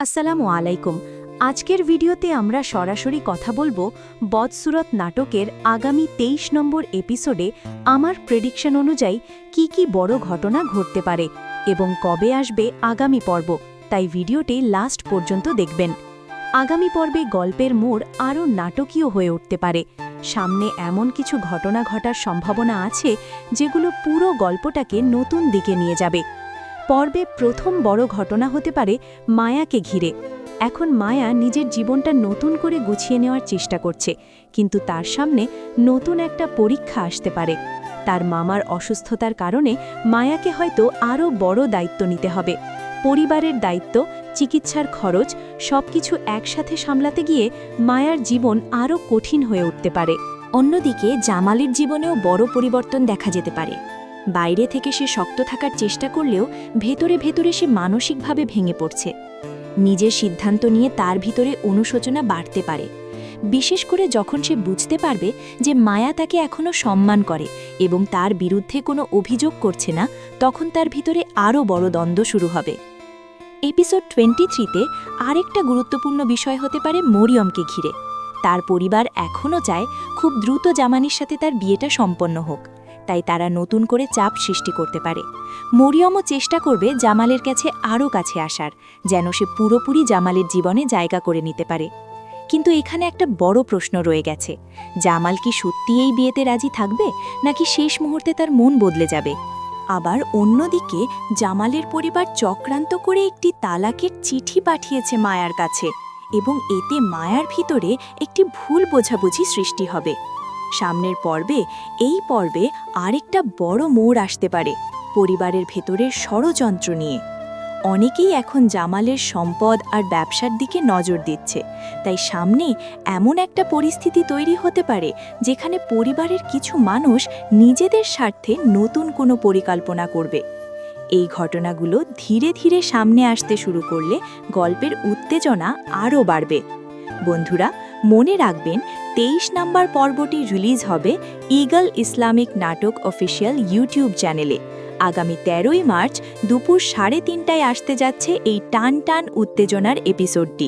আসসালামু আলাইকুম। আজকের ভিডিওতে আমরা সরাসরি কথা বলবো বদসুরত নাটকের আগামী ২৩ নম্বর এপিসোডে আমার প্রেডিকশন অনুযায়ী কি বড় ঘটনা ঘটতে পারে এবং কবে আসবে আগামী পর্ব, তাই ভিডিওটি লাস্ট পর্যন্ত দেখবেন। আগামী পর্বে গল্পের মোড় আরও নাটকীয় হয়ে উঠতে পারে। সামনে এমন কিছু ঘটনা ঘটার সম্ভাবনা আছে যেগুলো পুরো গল্পটাকে নতুন দিকে নিয়ে যাবে। পর্বে প্রথম বড় ঘটনা হতে পারে মায়াকে ঘিরে। এখন মায়া নিজের জীবনটা নতুন করে গুছিয়ে নেওয়ার চেষ্টা করছে, কিন্তু তার সামনে নতুন একটা পরীক্ষা আসতে পারে। তার মামার অসুস্থতার কারণে মায়াকে হয়তো আরও বড় দায়িত্ব নিতে হবে। পরিবারের দায়িত্ব, চিকিৎসার খরচ সবকিছু একসাথে সামলাতে গিয়ে মায়ার জীবন আরও কঠিন হয়ে উঠতে পারে। অন্যদিকে জামালের জীবনেও বড় পরিবর্তন দেখা যেতে পারে। বাইরে থেকে সে শক্ত থাকার চেষ্টা করলেও ভেতরে ভেতরে সে মানসিকভাবে ভেঙে পড়ছে। নিজের সিদ্ধান্ত নিয়ে তার ভিতরে অনুশোচনা বাড়তে পারে, বিশেষ করে যখন সে বুঝতে পারবে যে মায়া তাকে এখনও সম্মান করে এবং তার বিরুদ্ধে কোনো অভিযোগ করছে না। তখন তার ভিতরে আরও বড় দ্বন্দ্ব শুরু হবে। এপিসোড 23-তে আরেকটা গুরুত্বপূর্ণ বিষয় হতে পারে মরিয়মকে ঘিরে। তার পরিবার এখনও চায় খুব দ্রুত জামানির সাথে তার বিয়েটা সম্পন্ন হোক, তাই তারা নতুন করে চাপ সৃষ্টি করতে পারে। মরিয়মও চেষ্টা করবে জামালের কাছে আরও কাছে আসার, যেন সে পুরোপুরি জামালের জীবনে জায়গা করে নিতে পারে। কিন্তু এখানে একটা বড় প্রশ্ন রয়ে গেছে, জামাল কি সত্যি এই বিয়েতে রাজি থাকবে, নাকি শেষ মুহূর্তে তার মন বদলে যাবে? আবার অন্যদিকে জামালের পরিবার চক্রান্ত করে একটি তালাকের চিঠি পাঠিয়েছে মায়ার কাছে, এবং এতে মায়ার ভিতরে একটি ভুল বোঝাবুঝি সৃষ্টি হবে। সামনের পর্বে আরেকটা বড় মোড় আসতে পারে পরিবারের ভেতরের ষড়যন্ত্র নিয়ে। অনেকেই এখন জামালের সম্পদ আর ব্যবসার দিকে নজর দিচ্ছে, তাই সামনে এমন একটা পরিস্থিতি তৈরি হতে পারে যেখানে পরিবারের কিছু মানুষ নিজেদের স্বার্থে নতুন কোনো পরিকল্পনা করবে। এই ঘটনাগুলো ধীরে ধীরে সামনে আসতে শুরু করলে গল্পের উত্তেজনা আরও বাড়বে। বন্ধুরা, মনে রাখবেন 23 নম্বর পর্বটি রিলিজ হবে ঈগল ইসলামিক নাটক অফিসিয়াল ইউটিউব চ্যানেলে। আগামী 13ই মার্চ দুপুর 3:30টায় আসতে যাচ্ছে এই টান টান উত্তেজনার এপিসোডটি।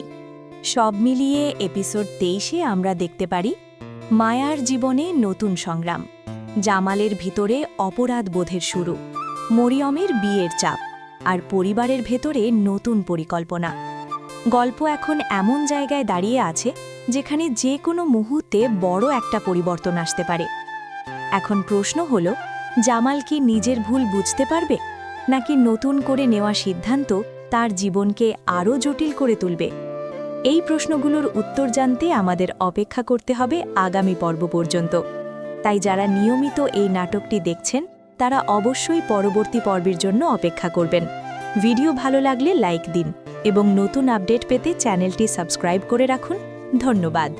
সব মিলিয়ে এপিসোড 23-এ আমরা দেখতে পারি মায়ার জীবনে নতুন সংগ্রাম, জামালের ভিতরে অপরাধ বোধের শুরু, মরিয়মের বিয়ের চাপ, আর পরিবারের ভেতরে নতুন পরিকল্পনা। গল্প এখন এমন জায়গায় দাঁড়িয়ে আছে যেখানে যে কোনো মুহূর্তে বড় একটা পরিবর্তন আসতে পারে। এখন প্রশ্ন হলো, জামাল কি নিজের ভুল বুঝতে পারবে, নাকি নতুন করে নেওয়া সিদ্ধান্ত তার জীবনকে আরও জটিল করে তুলবে? এই প্রশ্নগুলোর উত্তর জানতে আমাদের অপেক্ষা করতে হবে আগামী পর্ব পর্যন্ত। তাই যারা নিয়মিত এই নাটকটি দেখছেন তারা অবশ্যই পরবর্তী পর্বের জন্য অপেক্ষা করবেন। ভিডিও ভালো লাগলে লাইক দিন এবং নতুন আপডেট পেতে চ্যানেলটি সাবস্ক্রাইব করে রাখুন। ধন্যবাদ।